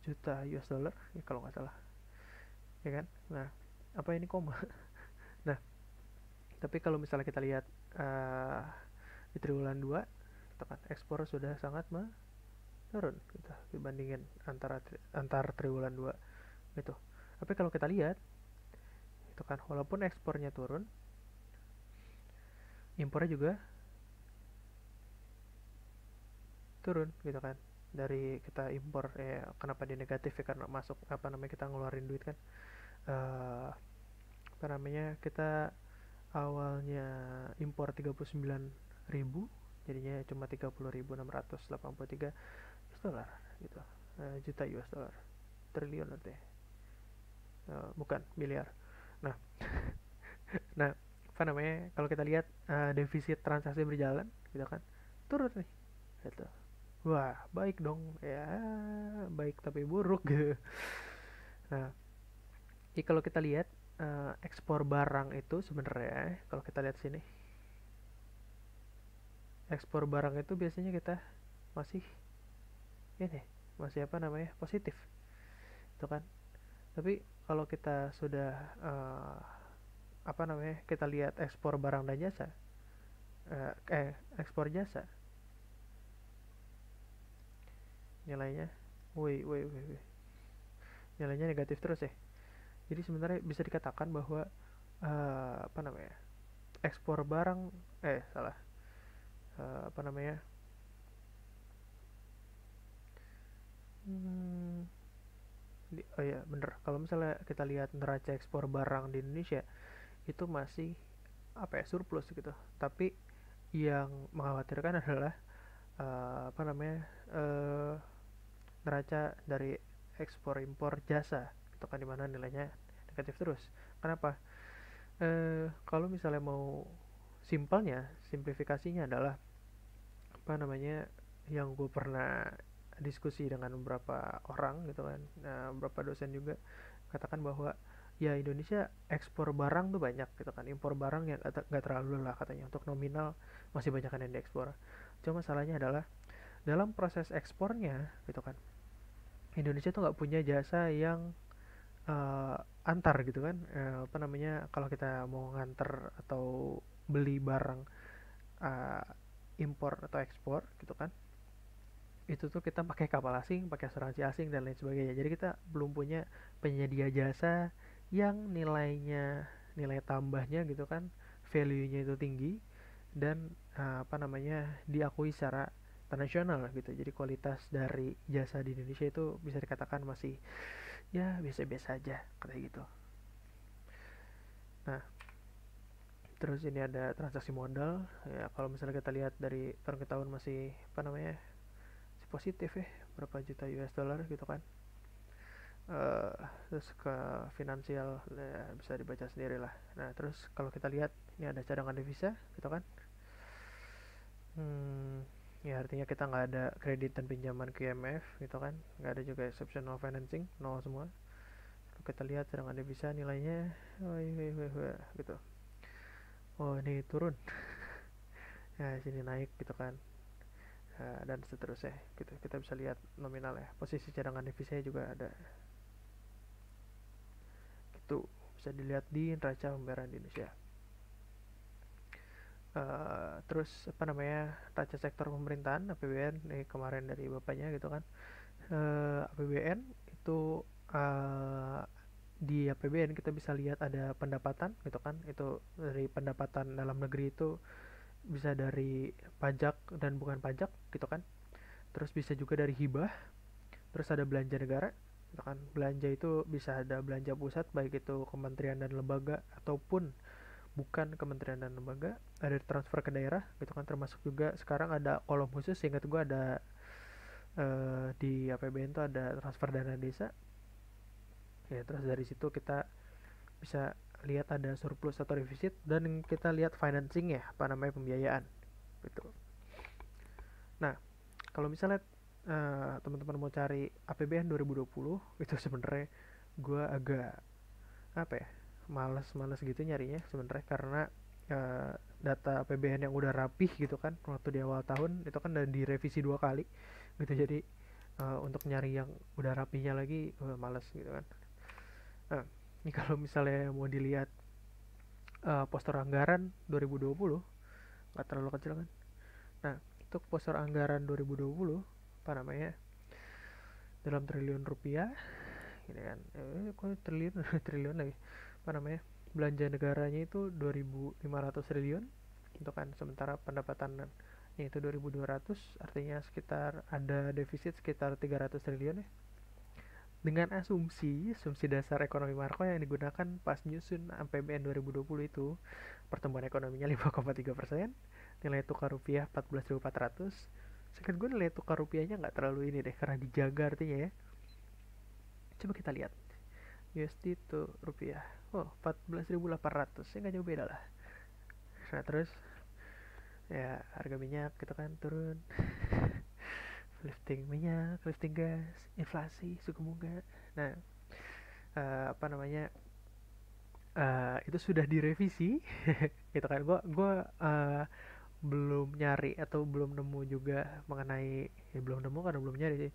juta US dollar ya kalau nggak salah ya kan. Nah, apa ini koma? Nah, tapi kalau misalnya kita lihat di triwulan 2 itu kan ekspor sudah sangat menurun gitu dibandingin antar triwulan 2 gitu. Tapi kalau kita lihat itu kan, walaupun ekspornya turun, impornya juga turun gitu kan. Dari kita impor, kenapa dia negatif ya, karena masuk kita ngeluarin duit kan. Apa namanya, kita awalnya impor 39.000, jadinya cuma 30.683 US dollar gitu. Juta US dollar, triliun artinya, bukan miliar. Nah, nah apa namanya, kalau kita lihat defisit transaksi berjalan gitu kan, turun nih gitu. Wah, baik dong ya, baik tapi buruk gitu. Nah, jadi kalau kita lihat ekspor barang itu sebenarnya, kalau kita lihat sini, ekspor barang itu biasanya kita masih ini, masih apa namanya, positif itu kan. Tapi kalau kita sudah apa namanya, kita lihat ekspor barang dan jasa, ekspor jasa, nilainya, woi, nilainya negatif terus ya. Jadi sebenarnya bisa dikatakan bahwa apa namanya, ekspor barang, salah, apa namanya, oh ya bener, kalau misalnya kita lihat neraca ekspor barang di Indonesia itu masih apa ya, surplus gitu. Tapi yang mengkhawatirkan adalah apa namanya, neraca dari ekspor impor jasa itu kan, dimana nilainya negatif terus. Kenapa? Kalau misalnya mau simpelnya, simplifikasinya adalah apa namanya, yang gue pernah diskusi dengan beberapa orang gitu kan, beberapa dosen juga katakan bahwa ya Indonesia ekspor barang tuh banyak gitu kan, impor barang yang nggak terlalu lah katanya, untuk nominal masih banyak yang diekspor. Cuma masalahnya adalah dalam proses ekspornya gitu kan, Indonesia tuh nggak punya jasa yang antar gitu kan. Apa namanya, kalau kita mau nganter atau beli barang uh, impor atau ekspor gitu kan, itu tuh kita pakai kapal asing, pakai asuransi asing dan lain sebagainya. Jadi kita belum punya penyedia jasa yang nilai tambahnya gitu kan, value-nya itu tinggi dan apa namanya, diakui secara internasional gitu. Jadi kualitas dari jasa di Indonesia itu bisa dikatakan masih ya biasa-biasa aja kayak gitu. Nah, terus ini ada transaksi modal ya, kalau misalnya kita lihat dari tahun ke tahun masih apa namanya, masih positif ya, berapa juta US dollar gitu kan. uh, Terus ke finansial ya, bisa dibaca sendiri lah. Nah, terus kalau kita lihat ini ada cadangan devisa gitu kan. Ya artinya kita nggak ada kredit dan pinjaman ke IMF gitu kan, nggak ada juga exceptional financing, nol semua. Kalau kita lihat cadangan devisa nilainya, gitu. Oh, ini turun, ya sini naik gitu kan. Dan seterusnya gitu. Kita bisa lihat nominal ya, posisi cadangan devisa juga ada gitu, bisa dilihat di neraca pembayaran di Indonesia. Terus apa namanya, raca sektor pemerintahan APBN kemarin dari bapaknya gitu kan. APBN itu, di APBN kita bisa lihat ada pendapatan gitu kan, itu dari pendapatan dalam negeri itu bisa dari pajak dan bukan pajak gitu kan, terus bisa juga dari hibah, terus ada belanja negara gitu kan. Belanja itu bisa ada belanja pusat baik itu kementerian dan lembaga ataupun bukan kementerian dan lembaga, ada transfer ke daerah gitu kan, termasuk juga sekarang ada kolom khusus seingat gue ada, di APBN itu ada transfer dana desa ya. Terus dari situ kita bisa lihat ada surplus atau defisit, dan kita lihat financing ya, apa namanya, pembiayaan gitu. Nah, kalau misalnya teman-teman mau cari APBN 2020 itu sebenarnya gue agak apa ya, males gitu nyarinya sebenarnya, karena data APBN yang udah rapih gitu kan waktu di awal tahun itu kan udah direvisi 2 kali gitu. Jadi untuk nyari yang udah rapihnya lagi males gitu kan. Nah, ini kalau misalnya mau dilihat poster anggaran 2020 nggak terlalu kecil kan. Nah, untuk poster anggaran 2020 apa namanya, dalam triliun rupiah gitu kan, kok triliun triliun lagi, apa namanya, belanja negaranya itu 2.500 triliun itu kan, sementara pendapatan itu 2.200, artinya sekitar ada defisit sekitar 300 triliun ya. Dengan asumsi dasar ekonomi Marco yang digunakan pas nyusun APBN 2020 itu, pertumbuhan ekonominya 5,3%, nilai tukar rupiah 14.400. Sekitar gue nilai tukar rupiahnya nggak terlalu ini deh, karena dijaga artinya ya. Coba kita lihat USD to rupiah. Oh, 14.800, ya nggak jauh beda lah. Nah terus ya harga minyak gitu kan turun, lifting minyak, lifting gas, inflasi, suku bunga. Nah, apa namanya, itu sudah direvisi gitu kan. Gua belum nyari atau belum nemu juga mengenai, ya belum nemu karena belum nyari sih.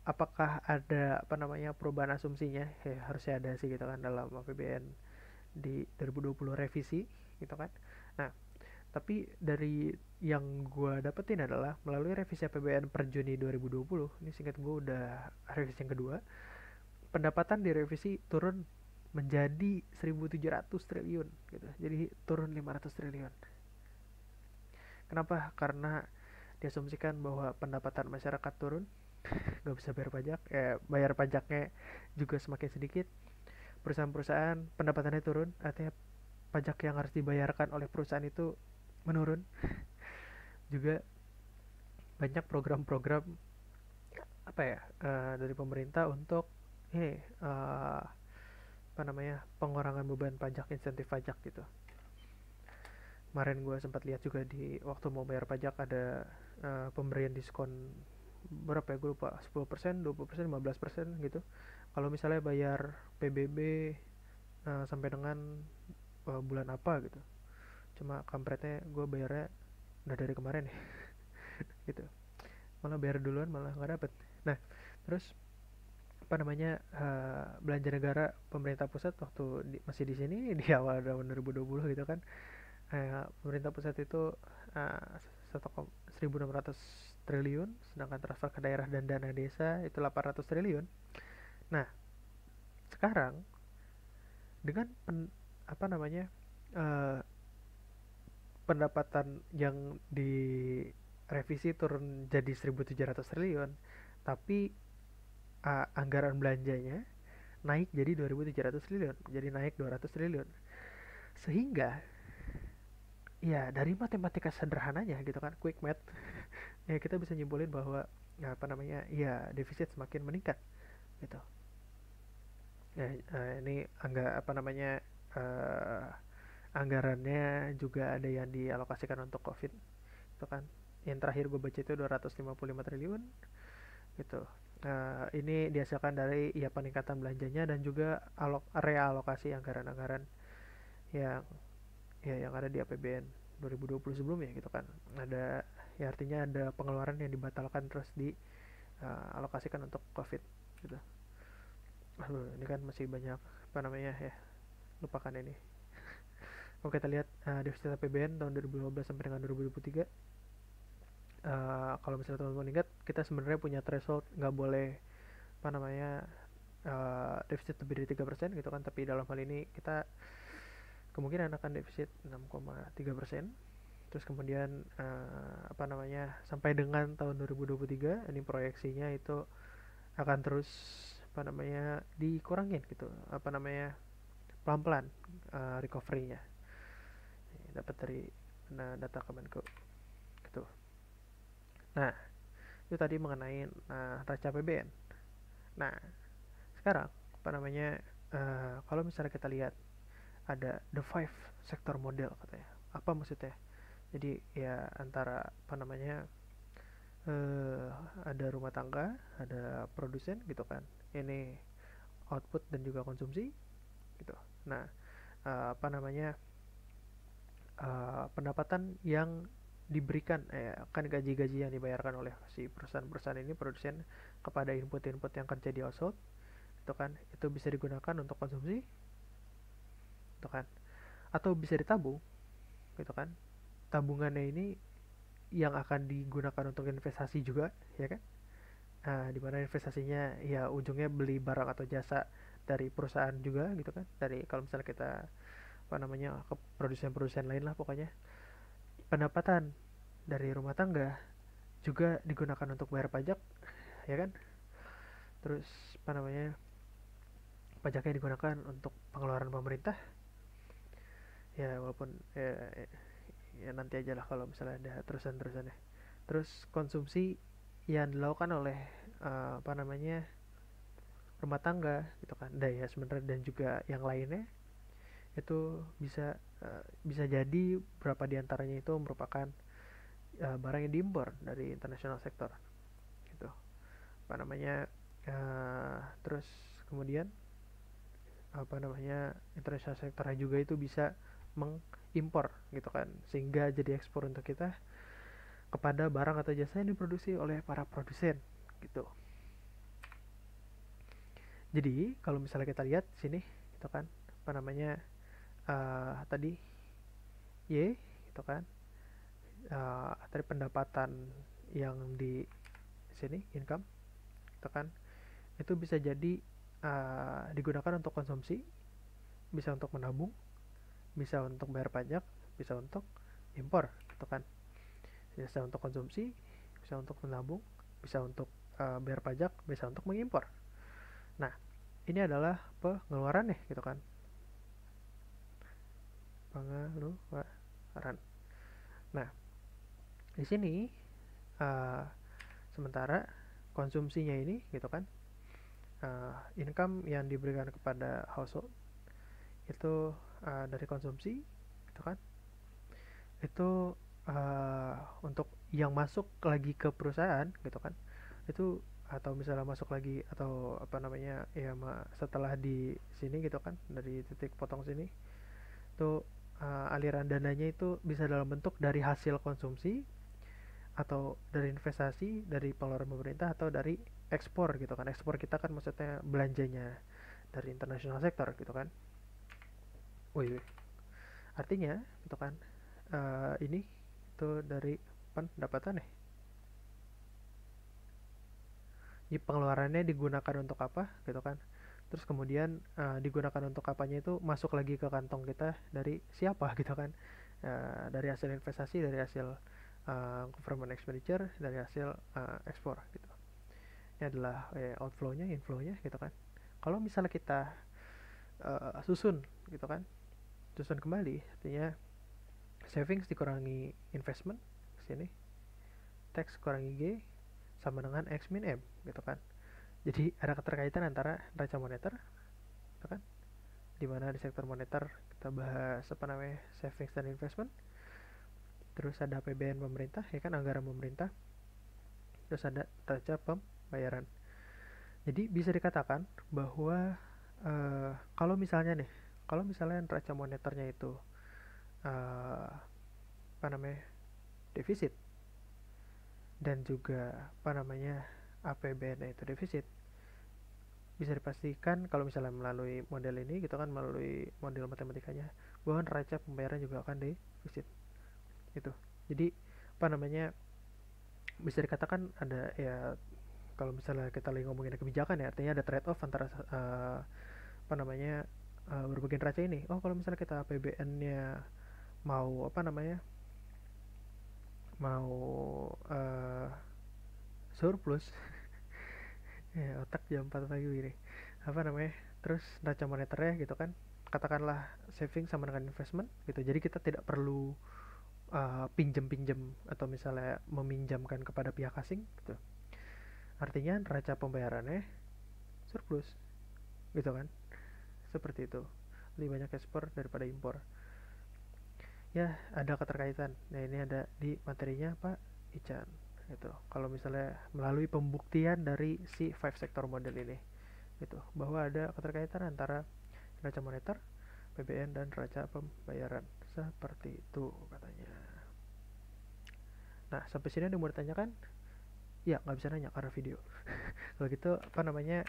Apakah ada apa namanya perubahan asumsinya? Ya harusnya ada sih gitu kan dalam APBN di 2020 revisi gitu kan. Nah, tapi dari yang gue dapetin adalah melalui revisi APBN per Juni 2020, ini singkat gue udah revisi yang kedua, pendapatan direvisi turun menjadi 1.700 triliun gitu. Jadi turun 500 triliun. Kenapa? Karena diasumsikan bahwa pendapatan masyarakat turun, nggak bisa bayar pajak, bayar pajaknya juga semakin sedikit. Perusahaan-perusahaan pendapatannya turun, artinya pajak yang harus dibayarkan oleh perusahaan itu menurun. Juga banyak program-program apa ya, dari pemerintah untuk apa namanya, pengurangan beban pajak, insentif pajak gitu. Kemarin gue sempat lihat juga di waktu mau bayar pajak ada pemberian diskon berapa ya, gue lupa, 10%, 20%, 15% gitu kalau misalnya bayar PBB sampai dengan bulan apa gitu. Cuma kampretnya gue bayarnya udah dari kemarin ya gitu, malah bayar duluan malah nggak dapet. Nah terus apa namanya, belanja negara pemerintah pusat waktu masih di sini di awal tahun 2020 gitu kan, pemerintah pusat itu uh, 1.600 triliun, sedangkan transfer ke daerah dan dana desa itu 800 triliun. Nah sekarang dengan apa namanya, uh, pendapatan yang direvisi turun jadi 1.700 triliun, tapi anggaran belanjanya naik jadi 2.700 triliun, jadi naik 200 triliun. Sehingga ya dari matematika sederhananya gitu kan, quick math, ya kita bisa nyimpulin bahwa ya apa namanya, ya defisit semakin meningkat gitu. Ya, ini apa namanya, uh, anggarannya juga ada yang dialokasikan untuk COVID itu kan. Yang terakhir gue baca itu 255 triliun gitu. Ini dihasilkan dari ya peningkatan belanjanya dan juga realokasi anggaran-anggaran yang yang ada di APBN 2020 sebelumnya gitu kan. Ada ya, artinya ada pengeluaran yang dibatalkan terus dialokasikan untuk COVID gitu. Aduh, ini kan masih banyak apa namanya ya, lupakan ini. kalau kita lihat defisit APBN tahun 2015 sampai dengan 2023, kalau misalnya teman-teman ingat, kita sebenarnya punya threshold nggak boleh apa namanya defisit lebih dari 3% gitu kan, tapi dalam hal ini kita kemungkinan akan defisit 6,3%. Terus kemudian apa namanya sampai dengan tahun 2023 ini proyeksinya itu akan terus apa namanya dikurangin gitu, apa namanya pelan-pelan recovery-nya. Dapat dari data Kemenko gitu. Nah, itu tadi mengenai raca APBN. Nah, sekarang apa namanya kalau misalnya kita lihat ada the five sector model katanya. Apa maksudnya? Jadi ya antara apa namanya eh, ada rumah tangga, ada produsen gitu kan. Ini output dan juga konsumsi gitu. Nah, apa namanya pendapatan yang diberikan kan gaji-gaji yang dibayarkan oleh si perusahaan-perusahaan ini produsen kepada input-input yang kerja di household itu kan, itu bisa digunakan untuk konsumsi itu kan, atau bisa ditabung gitu kan. Tabungannya ini yang akan digunakan untuk investasi juga ya kan. Nah, dimana investasinya ya ujungnya beli barang atau jasa dari perusahaan juga gitu kan, dari kalau misalnya kita apa namanya ke produsen-produsen lain lah pokoknya. Pendapatan dari rumah tangga juga digunakan untuk bayar pajak ya kan. Terus apa namanya pajaknya digunakan untuk pengeluaran pemerintah ya, walaupun ya nanti aja lah kalau misalnya ada terusan-terusannya. Terus konsumsi yang dilakukan oleh apa namanya rumah tangga gitu kan, daya sebenarnya dan juga yang lainnya itu bisa jadi berapa diantaranya itu merupakan barang yang diimpor dari international sector gitu apa namanya terus kemudian apa namanya international sector juga itu bisa mengimpor gitu kan, sehingga jadi ekspor untuk kita kepada barang atau jasa yang diproduksi oleh para produsen gitu. Jadi kalau misalnya kita lihat sini gitu kan apa namanya tadi Y gitu kan tadi pendapatan yang di sini income gitu kan, itu bisa jadi digunakan untuk konsumsi, bisa untuk menabung, bisa untuk bayar pajak, bisa untuk impor gitu kan. Bisa untuk konsumsi, bisa untuk menabung, bisa untuk bayar pajak, bisa untuk mengimpor. Nah, ini adalah pengeluaran nih gitu kan, pengeluaran. Nah, di sini uh, sementara konsumsinya ini gitu kan, income yang diberikan kepada household itu dari konsumsi gitu kan, itu untuk yang masuk lagi ke perusahaan gitu kan, itu atau misalnya masuk lagi atau apa namanya ya setelah di sini gitu kan, dari titik potong sini itu aliran dananya itu bisa dalam bentuk dari hasil konsumsi atau dari investasi, dari pengeluaran pemerintah, atau dari ekspor gitu kan. Ekspor kita kan maksudnya belanjanya dari international sector gitu kan. Wih, artinya gitu kan ini itu dari pendapatan nih. Jadi pengeluarannya digunakan untuk apa gitu kan. Terus kemudian digunakan untuk apanya itu masuk lagi ke kantong kita dari siapa gitu kan. Dari hasil investasi, dari hasil government expenditure, dari hasil ekspor gitu. Ini adalah outflow-nya, inflow-nya gitu kan. Kalau misalnya kita susun gitu kan, susun kembali, artinya savings dikurangi investment sini, tax kurangi G sama dengan X min M gitu kan. Jadi ada keterkaitan antara neraca moneter gitu kan, dimana di sektor moneter kita bahas apa namanya savings dan investment, terus ada APBN pemerintah ya kan, anggaran pemerintah, terus ada neraca pembayaran. Jadi bisa dikatakan bahwa kalau misalnya neraca moneternya itu apa namanya defisit dan juga apa namanya APBN itu defisit, bisa dipastikan kalau misalnya melalui model ini gitu kan, melalui model matematikanya, bahwa neraca pembayaran juga akan defisit itu. Jadi apa namanya, bisa dikatakan ada ya, kalau misalnya kita lagi ngomongin kebijakan ya, artinya ada trade off antara apa namanya, berbagai neraca ini. Oh, kalau misalnya kita APBN-nya mau apa namanya, mau surplus, ya otak jam 4 pagi ini, apa namanya, terus neraca moneternya gitu kan, katakanlah saving sama dengan investment gitu, jadi kita tidak perlu pinjem-pinjem atau misalnya meminjamkan kepada pihak asing gitu, artinya neraca pembayarannya surplus gitu kan, seperti itu, lebih banyak ekspor daripada impor. Ya, ada keterkaitan. Nah, ini ada di materinya Pak Ican gitu. Kalau misalnya melalui pembuktian dari si five sector model ini gitu, bahwa ada keterkaitan antara neraca moneter, PBN dan neraca pembayaran. Seperti itu katanya. Nah, sampai sini ada yang mau ditanyakan? Ya, nggak bisa nanya karena video. Kalau gitu apa namanya,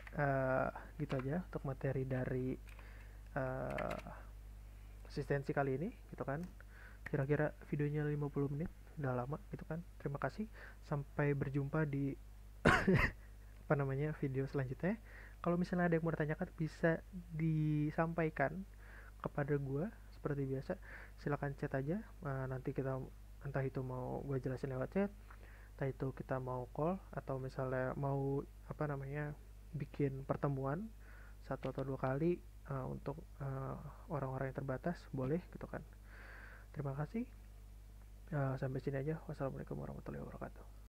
gitu aja untuk materi dari uh, asistensi kali ini gitu kan. Kira-kira videonya 50 menit, udah lama gitu kan. Terima kasih, sampai berjumpa di apa namanya, video selanjutnya. Kalau misalnya ada yang mau ditanyakan bisa disampaikan kepada gue seperti biasa, silakan chat aja. Nanti kita, entah itu mau gue jelasin lewat chat, entah itu kita mau call, atau misalnya mau apa namanya, bikin pertemuan satu atau dua kali untuk orang-orang yang terbatas, boleh gitu kan. Terima kasih. Sampai sini aja. Wassalamualaikum warahmatullahi wabarakatuh.